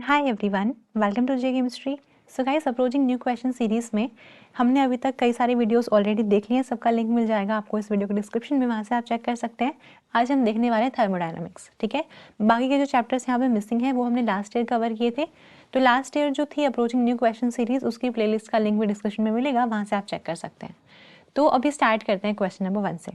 Hi everyone, welcome to J chemistry. So guys, approaching new question series में हमने अभी तक कई सारे वीडियोस ऑलरेडी देख लिए हैं। सबका लिंक मिल जाएगा आपको इस वीडियो के डिस्क्रिप्शन में, वहाँ से आप चेक कर सकते हैं। आज हम देखने वाले हैं थर्मोडायनामिक्स। ठीक है, बाकी के जो चैप्टर्स यहाँ पे मिसिंग है वो हमने लास्ट ईयर कवर किए थे। तो लास्ट ईयर जो थी अप्रोचिंग न्यू क्वेश्चन सीरीज, उसकी प्लेलिस्ट का लिंक भी डिस्क्रिप्शन में मिलेगा, वहाँ से आप चेक कर सकते हैं। तो अभी स्टार्ट करते हैं क्वेश्चन नंबर 1 से।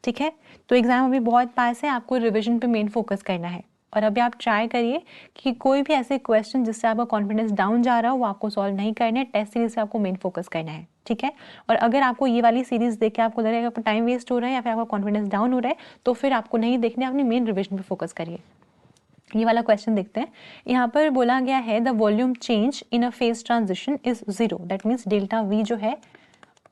ठीक है, तो एग्जाम अभी बहुत पास है, आपको रिविजन पे मेन फोकस करना है। और अभी आप ट्राई करिए कि कोई भी ऐसे क्वेश्चन जिससे आपका कॉन्फिडेंस डाउन जा रहा हो वो आपको सॉल्व नहीं करना है। टेस्ट सीरीज से आपको मेन फोकस करना है। ठीक है, और अगर आपको ये वाली सीरीज देख के आपको लगेगा आपका टाइम वेस्ट हो रहा है या फिर आपका कॉन्फिडेंस डाउन हो रहा है, तो फिर आपको नहीं देखना है, अपनी मेन रिविजन पे फोकस करिए। ये वाला क्वेश्चन देखते हैं। यहाँ पर बोला गया है the volume change in a phase transition is 0। That means delta V जो है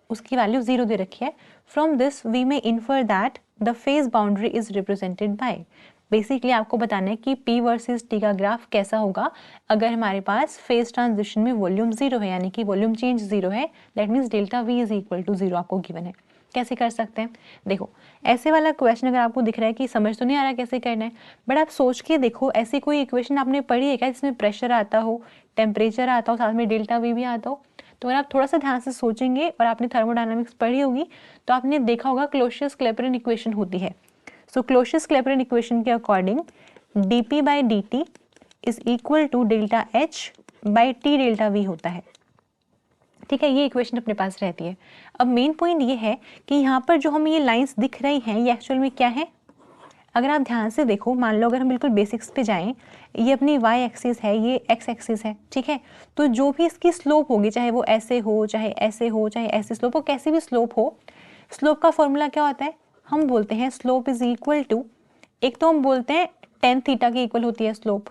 उसकी वैल्यू 0 दे रखी है। From this we may infer that the phase boundary is represented by. Basically आपको बताना है कि P वर्सेस T का ग्राफ कैसा होगा अगर हमारे पास फेज ट्रांजिशन में वॉल्यूम 0 है, यानी कि वॉल्यूम चेंज 0 है। That means delta V is equal to 0 आपको गिवन है। कैसे कर सकते हैं? देखो, ऐसे वाला क्वेश्चन अगर आपको दिख रहा है कि समझ तो नहीं आ रहा कैसे करना है, बट आप सोच के देखो, ऐसी कोई इक्वेशन आपने पढ़ी है क्या जिसमें प्रेशर आता हो, टेम्परेचर आता हो, साथ में डेल्टा वी भी आता हो? तो अगर आप थोड़ा सा ध्यान से सोचेंगे और आपने थर्मोडायनामिक्स पढ़ी होगी तो आपने देखा होगा क्लोसियस-क्लैपेरॉन इक्वेशन होती है। सो क्लोसियस-क्लैपेरॉन इक्वेशन के according dp by dt is equal to delta H by T delta V होता है। ठीक है, ये इक्वेशन अपने पास रहती है। अब मेन पॉइंट ये है कि यहाँ पर जो हमें ये लाइंस दिख रही हैं ये एक्चुअल में क्या है? अगर आप ध्यान से देखो, मान लो अगर हम बिल्कुल बेसिक्स पे जाएं, ये अपनी y एक्सिस है, ये x एक्सिस है। ठीक है, तो जो भी इसकी स्लोप होगी, चाहे वो ऐसे हो, चाहे ऐसे हो, चाहे ऐसे स्लोप हो, कैसी भी स्लोप हो, स्लोप का फॉर्मूला क्या होता है? हम बोलते हैं स्लोप इज इक्वल टू, एक तो हम बोलते हैं टेन थीटा के इक्वल होती है स्लोप,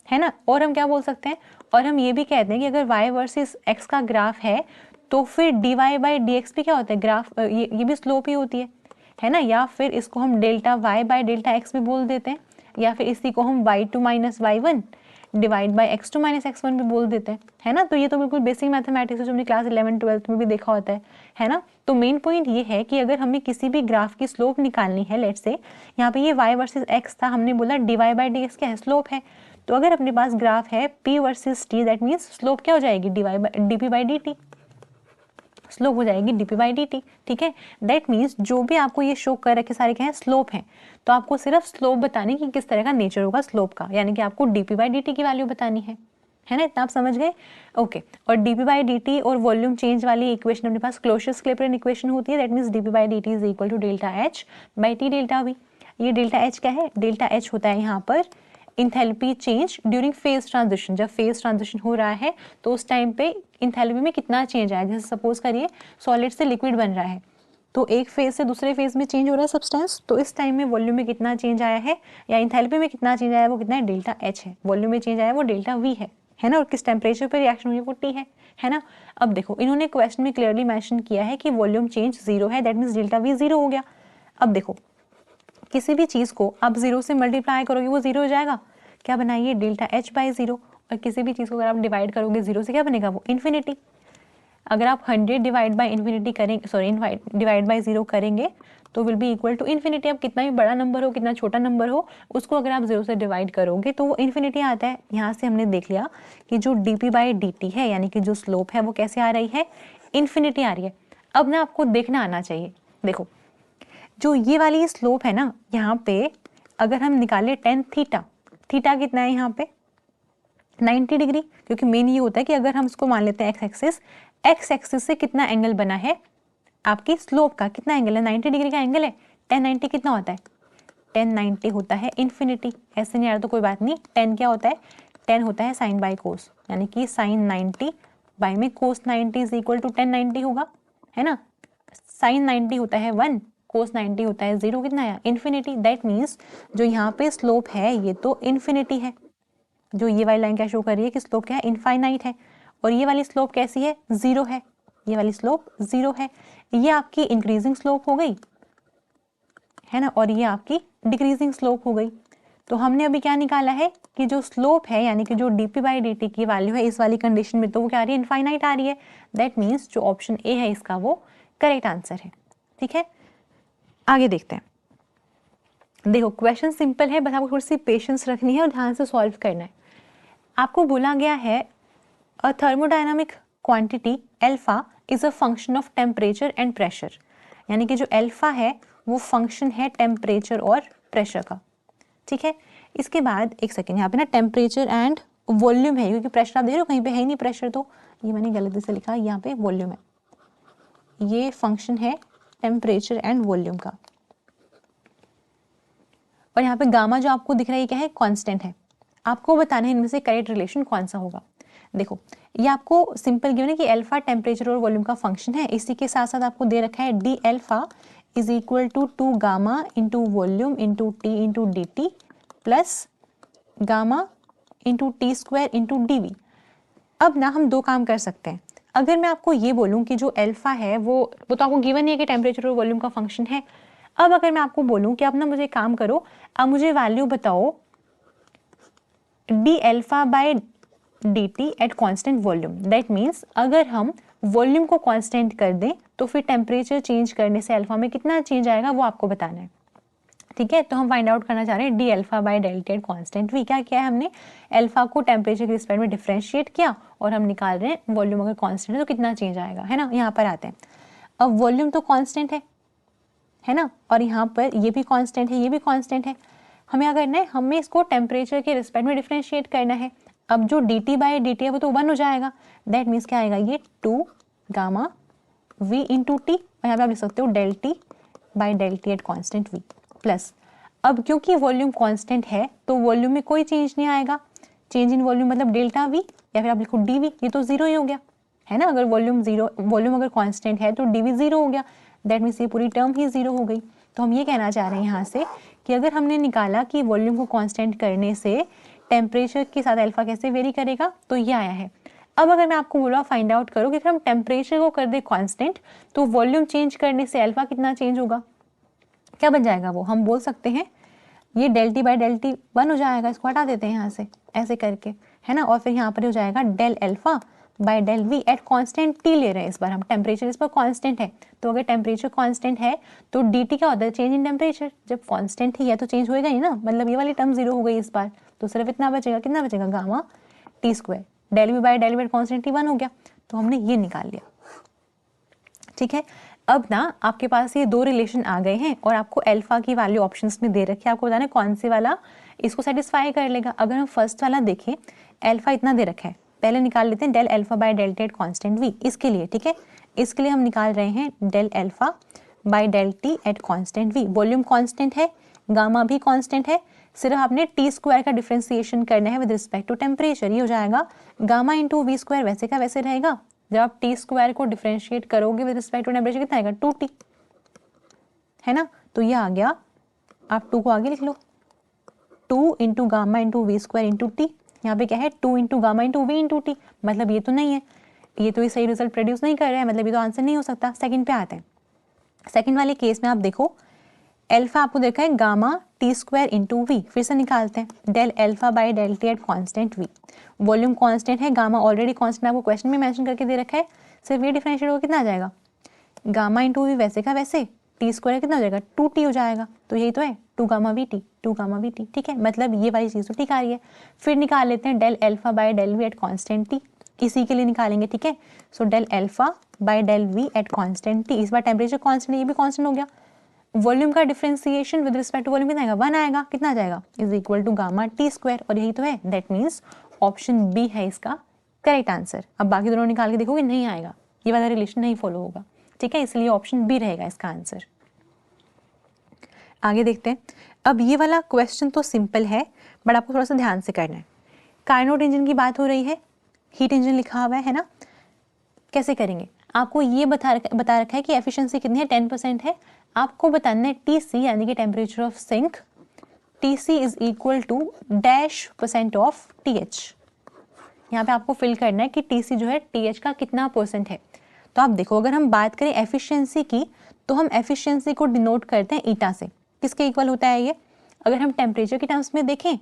है ना। और हम क्या बोल सकते हैं, और हम ये भी कहते हैं कि अगर y वर्सेस x का ग्राफ है तो फिर dy बाई dx भी क्या होता है? ग्राफ, ये भी स्लोप ही होती है ना। या फिर इसको हम delta y by delta x भी बोल देते हैं, या फिर इसी को हम y2 minus y1 divide by x2 minus x1 भी बोल देते हैं, है ना। तो ये तो बिल्कुल बेसिक मैथमेटिक्स है जो हमने क्लास 11-12 में भी देखा होता है ना। तो मेन पॉइंट ये है कि अगर हमें किसी भी ग्राफ की स्लोप निकालनी है, लेट्स से यहाँ पे ये y वर्सेस x था, हमने बोला dy बाई dx क्या है? स्लोप है। तो अगर अपने पास ग्राफ है P versus T, that means slope क्या हो जाएगी? dp बाई dt, स्लोप हो जाएगी dp बाई dt। ठीक है, दैट मीन्स जो भी आपको ये शो कर रखे सारे क्या है? स्लोप है। तो आपको सिर्फ स्लोप बतानी कि किस तरह का नेचर होगा स्लोप का, यानी कि आपको dp बाई dt की वैल्यू बतानी है ना। इतना आप समझ गए? ओके, और dp बाई dt और वॉल्यूम चेंज वाली इक्वेशन अपने पास क्लोसियस-क्लैपेरॉन इक्वेशन होती है। That means dp by dt is equal to delta H by T delta V. ये डेल्टा एच क्या है? डेल्टा एच होता है यहाँ पर enthalpy change during phase transition. जब फेज ट्रांजिशन हो रहा है तो उस टाइम पे इंथैल्पी में कितना चेंज आया। जैसे सपोज करिए सॉलिड से लिक्विड बन रहा है, तो एक फेज से दूसरे फेज में चेंज हो रहा है सब्सटेंस, तो इस टाइम में वॉल्यूम में कितना चेंज आया है या इंथैल्पी में कितना चेंज आया है, वो कितना है? डेल्टा एच है। वॉल्यूम में चेंज आया वो डेल्टा वी है ना। और किस टेम्परेचर पर रिएक्शन हुई है वो टी है ना। अब देखो, इन्होंने क्वेश्चन में क्लियरली मेंशन किया है कि वॉल्यूम चेंज 0 है, दैट मीन्स डेल्टा वी 0 हो गया। अब देखो, किसी भी चीज को आप 0 से मल्टीप्लाई करोगे वो 0 हो जाएगा। क्या बनाइए? Delta H by 0। और किसी भी चीज को अगर आप डिवाइड करोगे 0 से, क्या बनेगा? वो इन्फिनिटी। अगर आप 100 डिवाइड बाई इन्फिनिटी करेंगे, सॉरी डिवाइड बाई 0 करेंगे तो will be equal to infinity. अब कितना भी बड़ा नंबर हो, कितना छोटा नंबर हो, उसको अगर आप 0 से डिवाइड करोगे तो वो इन्फिनिटी आता है। यहाँ से हमने देख लिया कि जो dp बाई dt है, यानी कि जो स्लोप है, वो कैसे आ रही है? इन्फिनिटी आ रही है। अब ना आपको देखना आना चाहिए। देखो, जो ये वाली स्लोप है ना, यहाँ पे अगर हम निकाले टेन थीटा, थीटा कितना है यहाँ पे? 90 डिग्री। क्योंकि मेन ये होता है कि अगर हम इसको मान लेते हैं एक्स एक्सिस से कितना एंगल बना है आपकी स्लोप का, कितना एंगल है? 90 डिग्री का एंगल है। 1090 कितना होता है? 1090 होता है इन्फिनिटी। ऐसे नहीं आ रहा तो कोई बात नहीं, 10 क्या होता है? 10 होता है साइन बाई कोस, यानी कि साइन 90 बाई में कोस 90 इज इक्वल टू 1090 होगा, है ना। साइन 90 होता है 1, कोस 90 होता है 0, कितना आया? इन्फिनिटी। दैट मीन्स जो यहाँ पे स्लोप है ये तो इन्फिनिटी है। जो ये वाली लाइन क्या शो कर रही है कि स्लोप क्या है? इनफाइनाइट है। और ये वाली स्लोप कैसी है? 0 है। ये वाली स्लोप 0 है। ये आपकी इंक्रीजिंग स्लोप हो गई, है ना, और ये आपकी डिक्रीजिंग स्लोप हो गई। तो हमने अभी क्या निकाला है कि जो स्लोप है, यानी कि जो dp बाई dt की वैल्यू है इस वाली कंडीशन में, तो वो क्या आ रही है? इनफाइनाइट आ रही है। दैट मीन्स जो ऑप्शन ए है इसका वो करेक्ट आंसर है। ठीक है, आगे देखते हैं। देखो, क्वेश्चन सिंपल है, बस आपको थोड़ी सी पेशेंस रखनी है और ध्यान से सॉल्व करना है। आपको बोला गया है a thermodynamic quantity alpha is a function of temperature and pressure, यानी कि जो अल्फा है वो फंक्शन है टेम्परेचर और प्रेशर का, ठीक है। इसके बाद एक सेकेंड, यहाँ पे ना टेम्परेचर एंड वॉल्यूम है, क्योंकि प्रेशर आप दे रहे हो कहीं पे है ही नहीं प्रेशर, तो ये मैंने गलती से लिखा, यहाँ पे वॉल्यूम है, ये फंक्शन है टेम्परेचर एंड वॉल्यूम का। और यहाँ पे गामा जो आपको दिख रहा है ये क्या है, कांस्टेंट है। आपको बताना है इनमें से करेक्ट रिलेशन कौन सा होगा। देखो ये आपको सिंपल गिवन है कि अल्फा टेम्परेचर और वॉल्यूम का फंक्शन है, इसी के साथ साथ आपको दे रखा है d alpha is equal to 2 gamma into volume into T into d T plus gamma into T square into d V. अब ना हम दो काम कर सकते हैं। अगर मैं आपको ये बोलूं कि जो अल्फा है वो तो आपको गिवन ही है कि टेम्परेचर और वॉल्यूम का फंक्शन है। अब अगर मैं आपको बोलूं कि आप ना मुझे काम करो, अब मुझे वैल्यू बताओ D alpha bye D T at constant volume. That means अगर हम वॉल्यूम को कांस्टेंट कर दें तो फिर टेम्परेचर चेंज करने से अल्फा में कितना चेंज आएगा वो आपको बताना है, ठीक है। तो हम फाइंड आउट करना चाह रहे हैं d alpha by del T at constant V. क्या किया है हमने, अल्फा को टेम्परेचर के रिस्पेक्ट में डिफरेंशिएट किया और हम निकाल रहे हैं वॉल्यूम अगर कांस्टेंट है तो कितना चेंज आएगा, है ना। यहाँ पर आते हैं, अब वॉल्यूम तो कांस्टेंट है ना, और यहाँ पर ये भी कांस्टेंट है, ये भी कांस्टेंट है। हमें क्या करना है, हमें इसको टेम्परेचर के रिस्पेक्ट में डिफरेंशिएट करना है। अब जो D T by D T है वो तो 1 हो जाएगा। दैट मीन्स क्या आएगा, ये 2 गामा वी इंटू टी, और यहाँ पे आप लिख सकते हो del T by del T at constant V plus. अब क्योंकि वॉल्यूम कांस्टेंट है तो वॉल्यूम में कोई चेंज नहीं आएगा, चेंज इन वॉल्यूम मतलब डेल्टा वी, या फिर आप लिखो डी वी, ये तो जीरो ही हो गया, है ना। अगर वॉल्यूम अगर कांस्टेंट है तो डी वी जीरो हो गया, दैट मीन्स ये पूरी टर्म ही जीरो हो गई। तो हम ये कहना चाह रहे हैं यहाँ से कि अगर हमने निकाला कि वॉल्यूम को कांस्टेंट करने से टेम्परेचर के साथ अल्फा कैसे वेरी करेगा, तो ये आया है। अब अगर मैं आपको बोला फाइंड आउट करो कि अगर हम टेम्परेचर को कर दे कांस्टेंट तो वॉल्यूम चेंज करने से अल्फा कितना चेंज होगा, क्या बन जाएगा वो, हम बोल सकते हैं ये del T by del T 1 हो जाएगा, इसको हटा देते हैं यहाँ से ऐसे करके, है ना। और फिर यहाँ पर हो जाएगा del alpha by del V at constant T ले रहे हैं इस बार हम, टेम्परेचर इस पर कांस्टेंट है, तो अगर टेम्परेचर कांस्टेंट है तो डी टी क्या होता है, चेंज इन टेम्परेचर। जब कांस्टेंट ही है तो चेंज होएगा ही ना, मतलब ये वाली टर्म जीरो हो गई इस बार, तो सिर्फ इतना बचेगा, कितना बचेगा, gamma T square del V by del V at constant T 1 हो गया, तो हमने ये निकाल लिया, ठीक है। अब ना आपके पास ये दो रिलेशन आ गए हैं और आपको अल्फा की वैल्यू ऑप्शंस में दे रखी है, आपको बताना है कौन से वाला इसको सेटिस्फाई कर लेगा। अगर हम फर्स्ट वाला देखें, अल्फा इतना दे रखा है, पहले निकाल लेते हैं del alpha by del T at constant V, इसके लिए, ठीक है। इसके लिए हम निकाल रहे हैं del alpha by del T at constant V. Volume constant है, गामा भी कॉन्स्टेंट है, सिर्फ आपने टी स्क्वायर का डिफ्रेंसिएशन करना है विद रिस्पेक्ट टू टेम्परेचर। ये हो जाएगा गामा इंटू वी स्क्वायर, वैसे का वैसे रहेगा। जब आप टी स्क्वायर को डिफरेंशिएट करोगे विद रिस्पेक्ट टू टेम्परेचर कितना आएगा, 2t, है ना। तो ये आ गया, आप 2 को आगे लिख लो, 2 into gamma into V square into T. यहाँ पे क्या है, 2 into gamma into V into T, मतलब ये तो नहीं है, ये तो ये सही रिजल्ट प्रोड्यूस नहीं कर रहा है, मतलब ये तो आंसर नहीं हो सकता। सेकंड पे आते हैं। सेकंड वाले केस में आप देखो, अल्फा आपको देखा है gamma T square into V, फिर से निकालते हैं del alpha by del T at constant V. Volume constant है, गामा ऑलरेडी कांस्टेंट आपको क्वेश्चन में मेंशन करके दे रखा है, सिर्फ ये डिफरेंशिएट होकर कितना आ जाएगा, गामा इंटू वी वैसे का वैसे, टी स्क्वायर कितना हो जाएगा, 2t हो जाएगा। तो यही तो है 2 gamma we T, 2 gamma we T, ठीक है, मतलब ये वाली चीज़ तो ठीक आ रही है। फिर निकाल लेते हैं del alpha by del V at constant T, इसी के लिए निकालेंगे, ठीक है। So del alpha by del V at constant T, इस बार टेम्परेचर कॉन्स्टेंट, ये भी कॉन्स्टेंट हो गया। वॉल्यूम का differentiation with respect to volume कितना आएगा, 1 आएगा, कितना आ जाएगा, is equal to gamma T square, और यही तो है। दैट मीन्स ऑप्शन बी है इसका करेक्ट आंसर। अब बाकी दोनों निकाल के देखोगे नहीं आएगा, ये वाला रिलेशन नहीं फॉलो होगा, ठीक है, इसलिए ऑप्शन बी रहेगा इसका आंसर। आगे देखते हैं। अब ये वाला क्वेश्चन तो सिंपल है, बट आपको थोड़ा सा ध्यान से करना है। कार्नोट इंजन की बात हो रही है, हीट इंजन लिखा हुआ है ना। कैसे करेंगे, आपको ये बता रखा है कि एफिशिएंसी कितनी है, 10% है। आपको बताना है टीसी यानी कि temperature of sink, TC is equal to -% of TH. यहाँ पे आपको फिल करना है कि टीसी जो है टीएच का कितना % है। तो आप देखो, अगर हम बात करें एफिशिएंसी की, तो हम एफिशिएंसी को डिनोट करते हैं ईटा से। किसके इक्वल होता है ये, अगर हम टेम्परेचर के टर्म्स में देखें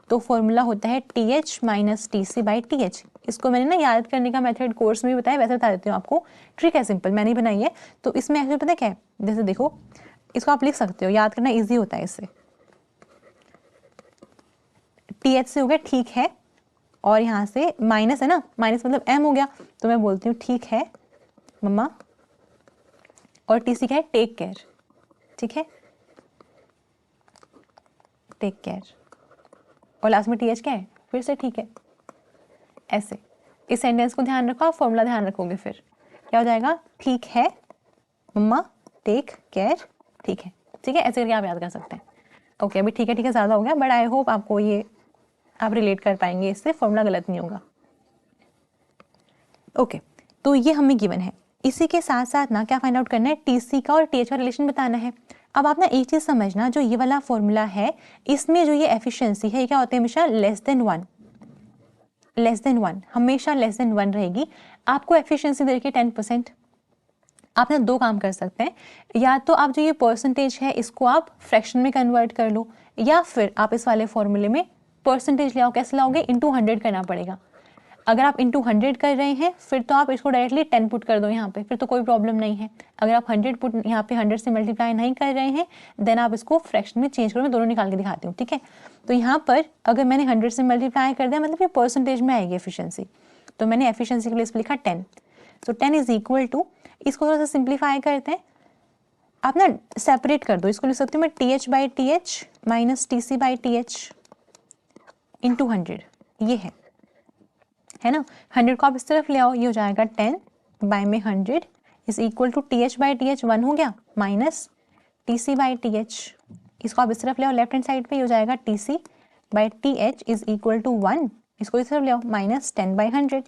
तो फॉर्मूला होता है TH minus TC by TH। इसको मैंने ना याद करने का मेथड कोर्स में भी बताया, वैसे बता देती हूँ आपको, ट्रिक है सिंपल, मैंने बनाई है। तो इसमें एक्चुअली पता है क्या है, जैसे देखो इसको आप लिख सकते हो, याद करना ईजी होता है इससे। TH से हो गया ठीक है, और यहाँ से माइनस है ना, माइनस मतलब m हो गया, तो मैं बोलती हूँ ठीक है मम्मा, और TC क्या है, टेक केयर, ठीक है, टेक केयर, और लास्ट में TH क्या है, फिर से ठीक है, ऐसे। इस सेंटेंस को ध्यान रखो, आप फॉर्मूला ध्यान रखोगे, फिर क्या हो जाएगा, ठीक है मम्मा टेक केयर, ठीक है, ठीक है, ऐसे करके आप याद कर सकते हैं। ओके, अभी ठीक है ज़्यादा हो गया, बट आई होप आपको ये आप रिलेट कर पाएंगे, इससे फॉर्मूला गलत नहीं होगा। ओके, तो ये हमें गिवन है। इसी के साथ साथ ना क्या फाइंड आउट करना है, TC का और TH का रिलेशन बताना है। अब आप ना एक चीज़ समझना, जो ये वाला फॉर्मूला है इसमें जो ये एफिशिएंसी है, ये क्या होता है, हमेशा लेस देन वन, हमेशा लेस देन 1 रहेगी। आपको एफिशिएंसी दे रखी है 10%। आप ना दो काम कर सकते हैं, या तो आप जो ये परसेंटेज है इसको आप फ्रैक्शन में कन्वर्ट कर लो, या फिर आप इस वाले फॉर्मूले में परसेंटेज ले आओ। कैसे लाओगे, इंटू 100 करना पड़ेगा। अगर आप इंटू 100 कर रहे हैं फिर तो आप इसको डायरेक्टली 10 पुट कर दो यहाँ पे, फिर तो कोई प्रॉब्लम नहीं है। अगर आप 100 पुट यहाँ पे 100 से मल्टीप्लाई नहीं कर रहे हैं, देन आप इसको फ्रैक्शन में चेंज करो। मैं दोनों निकाल के दिखाती हूँ, ठीक है। तो यहाँ पर अगर मैंने 100 से मल्टीप्लाई कर दिया, मतलब ये परसेंटेज में आएगी एफिशिएंसी, तो मैंने एफिशिएंसी के लिए इस लिखा 10। तो 10 इज इक्वल टू, इसको थोड़ा सा सिंप्लीफाई करते हैं, आप ना सेपरेट कर दो, इसको लिख सकते हो मैं TH by TH minus TC by TH into 100, ये है ना। 100 को आप इस तरफ ले आओ, ये हो जाएगा 10 बाई में 100 is equal to TH by TH 1 हो गया, माइनस TC बाई TH, इसको आप इस तरफ ले आओ लेफ्ट हैंड साइड पे, हो जाएगा TC by TH is equal to 1, इसको इस तरफ ले आओ, माइनस 10 बाई 100,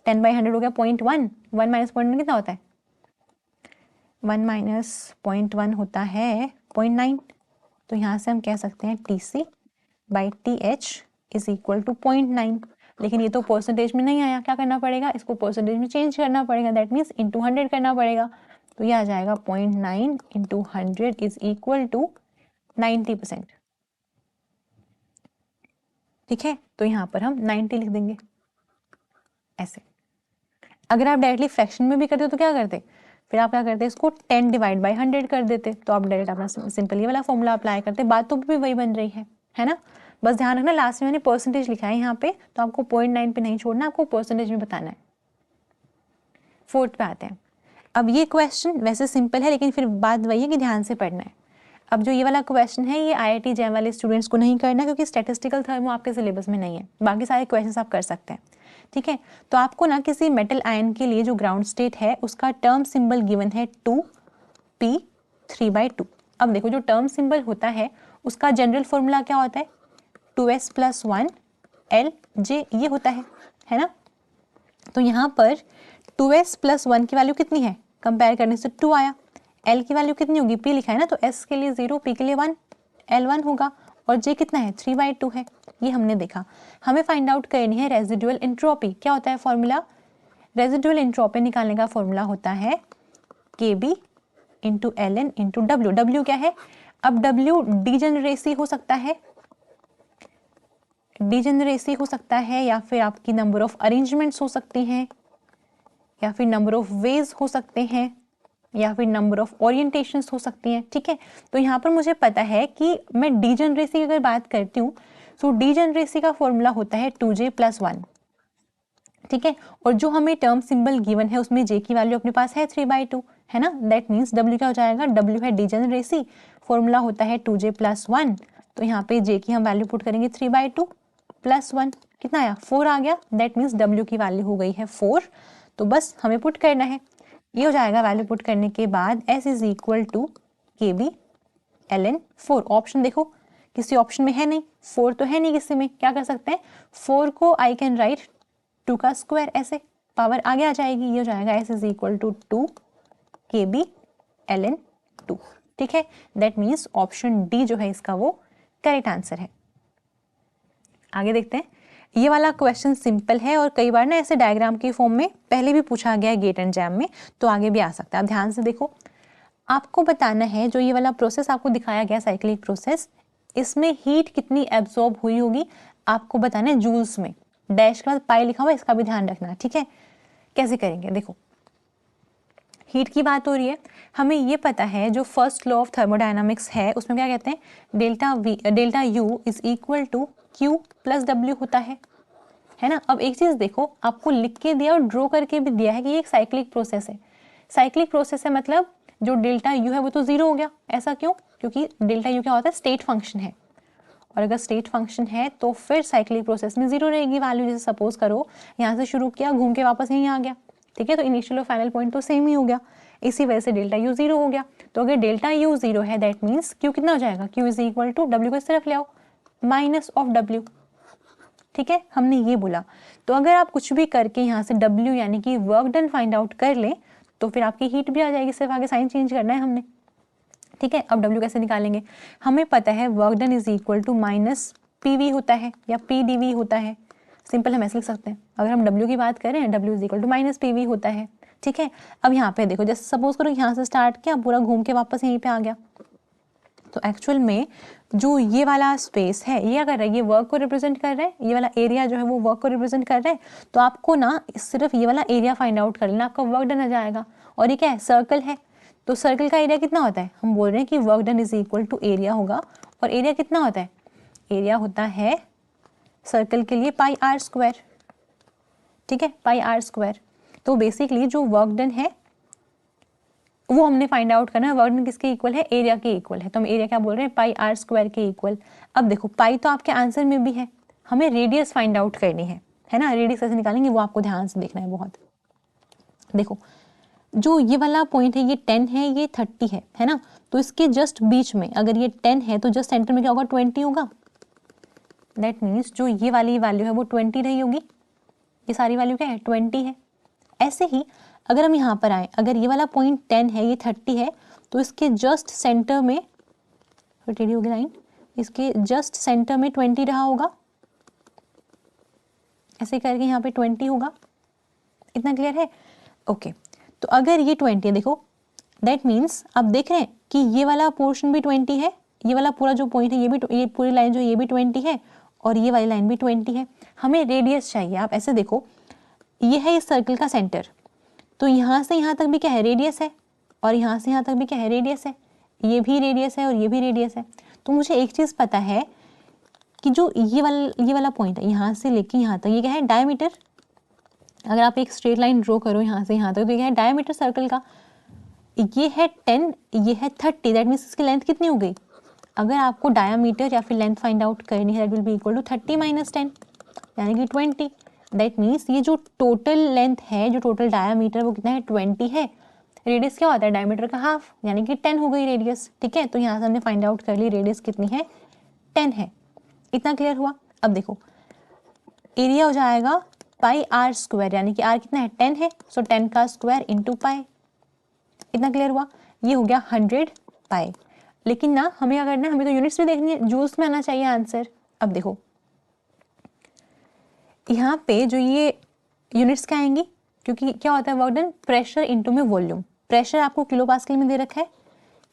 10 बाई 100 हो गया 0.1, 1 माइनस 0.1 कितना होता है, 1 माइनस 0.1 होता है 0.9। तो यहाँ से हम कह सकते हैं TC by TH is equal to 0.9। लेकिन ये तो परसेंटेज में नहीं आया, क्या करना पड़ेगा, इसको परसेंटेज में चेंज करना पड़ेगा, दैट मीन्स इंटू 100 करना पड़ेगा। तो ये आ जाएगा 0.9 इंटू 100 इज इक्वल टू 90%, ठीक है। तो यहाँ पर हम 90 लिख देंगे ऐसे। अगर आप डायरेक्टली फ्रैक्शन में भी करते हो तो क्या करते, फिर आप क्या करते, इसको 10 डिवाइड बाई 100 कर देते, तो आप डायरेक्ट अपना सिंपल ये वाला फॉर्मूला अप्लाई करते, बात तो भी वही बन रही है ना। बस ध्यान रखना, लास्ट में मैंने परसेंटेज लिखा है यहाँ पे, तो आपको 0.9 पे नहीं छोड़ना, आपको परसेंटेज में बताना है। फोर्थ पे आते हैं। अब ये क्वेश्चन वैसे सिंपल है, लेकिन फिर बात वही है कि ध्यान से पढ़ना है। अब जो ये वाला क्वेश्चन है, ये IIT जैम वाले स्टूडेंट्स को नहीं करना, क्योंकि स्टैटिस्टिकल थर्मो आपके सिलेबस में नहीं है, बाकी सारे क्वेश्चंस आप कर सकते हैं, ठीक है। तो आपको ना किसी मेटल आयन के लिए जो ग्राउंड स्टेट है उसका टर्म सिंबल गिवन है 2p3/2। अब देखो, जो टर्म सिंबल होता है उसका जनरल फॉर्मूला क्या होता है, 2s + 1 LJ, ये होता है ना। तो यहाँ पर 2s + 1 की वैल्यू कितनी है, कंपेयर करने से 2 आया, L की वैल्यू कितनी होगी, P लिखा है ना, तो S के लिए 0, P के लिए 1, L1 होगा, और J कितना है, 3/2 है। ये हमने देखा। हमें फाइंड आउट करनी है रेजिडुअल एंट्रोपी। क्या होता है फॉर्मूला, रेजिडुअल एंट्रोपी निकालने का फॉर्मूला होता है KB into LN into W। W क्या है, अब W डीजेनरेसी हो सकता है, या फिर आपकी नंबर ऑफ अरेंजमेंट्स हो सकती हैं, या फिर नंबर ऑफ वेज हो सकते हैं, या फिर नंबर ऑफ ओरिएंटेशंस हो सकती हैं, ठीक है। तो यहाँ पर मुझे पता है कि मैं डीजेनरेसी की अगर बात करती हूँ, तो डीजेनरेसी का फॉर्मूला होता है 2J + 1, ठीक है। और जो हमें टर्म सिंबल गिवन है उसमें J की वैल्यू अपने पास है 3/2, है ना। दैट मीन्स W क्या हो जाएगा, W है डीजेनरेसी, फॉर्मूला होता है 2J + 1, तो यहाँ पे J की हम वैल्यू पुट करेंगे 3/2 + 1, कितना आया, 4 आ गया। दैट मीन्स W की वैल्यू हो गई है 4, तो बस हमें पुट करना है, ये हो जाएगा। वैल्यू पुट करने के बाद S is equal to KB LN 4। Option देखो, किसी ऑप्शन में है नहीं, 4 तो है नहीं किसी में, क्या कर सकते हैं, 4 को आई कैन राइट 2 का स्क्वायर, ऐसे पावर आगे आ जाएगी, ये हो जाएगा S is equal to 2 KB LN 2, ठीक है। दैट मीन्स ऑप्शन डी जो है इसका वो करेक्ट आंसर है। आगे देखते हैं। ये वाला क्वेश्चन सिंपल है, और कई बार ना ऐसे डायग्राम के फॉर्म में पहले भी पूछा गया है गेट एंड जैम में, तो आगे भी आ सकता है। आप ध्यान से देखो, आपको बताना है जो ये वाला प्रोसेस आपको दिखाया गया साइक्लिक प्रोसेस, इसमें हीट कितनी एब्जॉर्ब हुई होगी आपको बताना है जूल्स में। डैश के बाद पाई लिखा हुआ, इसका भी ध्यान रखना, ठीक है। कैसे करेंगे, देखो हीट की बात हो रही है, हमें ये पता है जो फर्स्ट लॉ ऑफ थर्मोडायनामिक्स है उसमें क्या कहते हैं, delta U is equal to Q + W होता है। है ना। अब एक चीज़ देखो, आपको लिख के दिया और ड्रॉ करके भी दिया है कि ये एक साइक्लिक प्रोसेस है। साइक्लिक प्रोसेस है मतलब जो डेल्टा यू है वो तो जीरो हो गया। ऐसा क्यों? क्योंकि डेल्टा यू क्या होता है? स्टेट फंक्शन है, और अगर स्टेट फंक्शन है तो फिर साइक्लिक प्रोसेस में जीरो रहेगी वैल्यू। जैसे सपोज करो यहाँ से शुरू किया, घूम के वापस यहीं आ गया, ठीक है, तो इनिशियल और फाइनल पॉइंट तो सेम ही हो गया, इसी वजह से डेल्टा यू जीरो हो गया। तो अगर डेल्टा यू जीरो है दैट मीन्स क्यू कितना हो जाएगा? Q is equal to W को इस तरफ ले आओ, माइनस ऑफ डब्ल्यू, ठीक है, हमने ये बोला। तो अगर आप कुछ भी करके यहाँ से डब्ल्यू यानी कि वर्क डन फाइंड आउट कर लें तो फिर आपकी हीट भी आ जाएगी, सिर्फ आगे साइन चेंज करना है हमने, ठीक है। अब डब्ल्यू कैसे निकालेंगे? हमें पता है work done is equal to minus P V होता है या पी डी वी होता है, सिंपल हम ऐसे लिख सकते हैं। अगर हम डब्ल्यू की बात करें W is equal to minus P V होता है, ठीक है। अब यहाँ पे देखो, जैसे सपोज करो यहाँ से स्टार्ट किया, पूरा घूम के वापस यहीं पे आ गया, तो एक्चुअल में जो ये वाला स्पेस है ये क्या कर रहा है? ये वर्क को रिप्रेजेंट कर रहा है, ये वाला एरिया जो है वो वर्क को रिप्रेजेंट कर रहा है। तो आपको ना सिर्फ ये वाला एरिया फाइंड आउट कर लेना, आपका वर्क डन आ जाएगा। और ये क्या है? सर्कल है, तो सर्कल का एरिया कितना होता है? हम बोल रहे हैं कि work done is equal to area होगा, और एरिया कितना होता है? एरिया होता है सर्कल के लिए पाई आर स्क्वायर, ठीक है, पाई आर स्क्वायर। तो बेसिकली जो वर्क डन है वो हमने फाइंड आउट करना है, वर्क डन किसके इक्वल है? एरिया के इक्वल है। तो हम एरिया क्या बोल रहे हैं? पाई आर स्क्वायर के इक्वल। अब देखो पाई तो आपके आंसर में भी है, हमें रेडियस फाइंड आउट करनी है ना। रेडियस कैसे निकालेंगे वो आपको ध्यान से देखना है बहुत। देखो जो ये वाला पॉइंट है ये 10 है, ये 30 है ना, तो इसके जस्ट बीच में अगर ये 10 है तो जस्ट सेंटर में क्या होगा? 20 होगा। दैट मीन्स जो ये वाली वैल्यू है वो 20 रही होगी, ये सारी वैल्यू क्या है? 20 है। ऐसे ही अगर हम यहाँ पर आए, अगर ये वाला पॉइंट 10 है, ये 30 है, तो इसके जस्ट सेंटर में टेढ़ी होगी लाइन, इसके जस्ट सेंटर में 20 रहा होगा, ऐसे करके यहाँ पे 20 होगा। इतना क्लियर है? ओके। तो अगर ये 20 है, देखो दैट मीन्स आप देख रहे हैं कि ये वाला पोर्शन भी 20 है, ये वाला पूरा जो पॉइंट है ये भी, ये पूरी लाइन जो ये भी 20 है, और ये वाली लाइन भी 20 है। हमें रेडियस चाहिए। आप ऐसे देखो, ये है इस सर्कल का सेंटर, तो यहाँ से यहाँ तक भी क्या है? रेडियस है, और यहाँ से यहाँ तक भी क्या है? रेडियस है। ये भी रेडियस है और ये भी रेडियस है। तो मुझे एक चीज़ पता है कि जो ये वाला पॉइंट है यहाँ से लेके यहाँ तक, ये क्या है? डायमीटर। अगर आप एक स्ट्रेट लाइन ड्रॉ करो यहाँ से यहाँ तक, तो ये क्या है? डायमीटर सर्कल का। ये है 10, ये है 30, दैट मीन्स इसकी लेंथ कितनी हो गई? अगर आपको डायमीटर या फिर लेंथ फाइंड आउट करनी है, that will be equal to 30 minus 10 यानी कि 20। दैट मीन्स ये जो टोटल लेंथ है, जो टोटल डायमीटर वो कितना है? 20 है। रेडियस क्या होता है? डायमीटर का हाफ, यानी कि 10 हो गई रेडियस, ठीक है। तो यहाँ से हमने फाइंड आउट कर ली रेडियस कितनी है? 10 है। इतना क्लियर हुआ? अब देखो एरिया हो जाएगा पाई आर स्क्वायर, यानी कि आर कितना है? 10 है, सो 10 का स्क्वायर इंटू पाई। इतना क्लियर हुआ? ये हो गया 100 पाई। लेकिन ना हमें क्या करना है? हमें तो यूनिट्स भी देखनी है, जूल्स में आना चाहिए आंसर। अब देखो यहाँ पे जो ये यूनिट्स क्या आएंगी, क्योंकि क्या होता है वर्क डन? प्रेशर इनटू में वॉल्यूम। प्रेशर आपको किलो पास्कल में दे रखा है,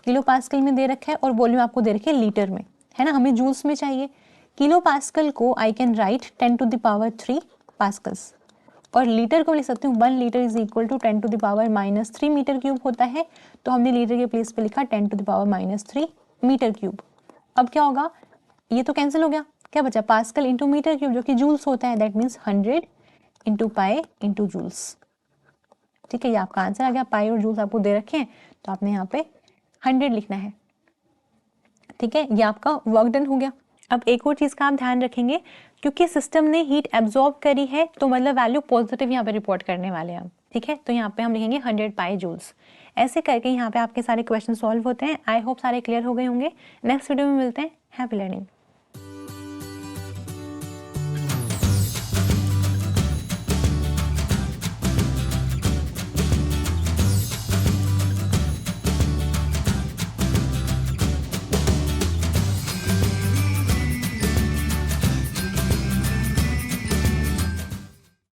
किलो पास्कल में दे रखा है, और वॉल्यूम आपको दे रखे है लीटर में, है ना। हमें जूल्स में चाहिए। किलो पास्कल को I can write 10 to the power 3 pascals, और लीटर को लिख सकती हूँ 1 litre is equal to 10 to the power -3 metre cube होता है। तो हमने लीटर के प्लेस पे लिखा 10 to the power -3 metre cube. अब क्या होगा? ये तो कैंसिल हो गया, क्या बचा? पास्कल इंटू मीटर क्यूब जो कि जूल्स होता है, that means 100 into pi into joules, ठीक है। ये आपका आंसर आ गया। पाई और जूल्स आपको दे रखे हैं, तो आपने यहाँ पे 100 लिखना है, ठीक है। ये आपका वर्क डन हो गया। अब एक और चीज़ का आप ध्यान रखेंगे, क्योंकि सिस्टम ने हीट एब्जॉर्ब करी है तो मतलब वैल्यू पॉजिटिव यहाँ पे रिपोर्ट करने वाले हैं हम, ठीक है। तो यहाँ पे हम लिखेंगे 100 पाई जूल्स। ऐसे करके यहाँ पे आपके सारे क्वेश्चन सॉल्व होते हैं। आई होप सारे क्लियर हो गए होंगे। नेक्स्ट वीडियो में मिलते हैं। Happy learning.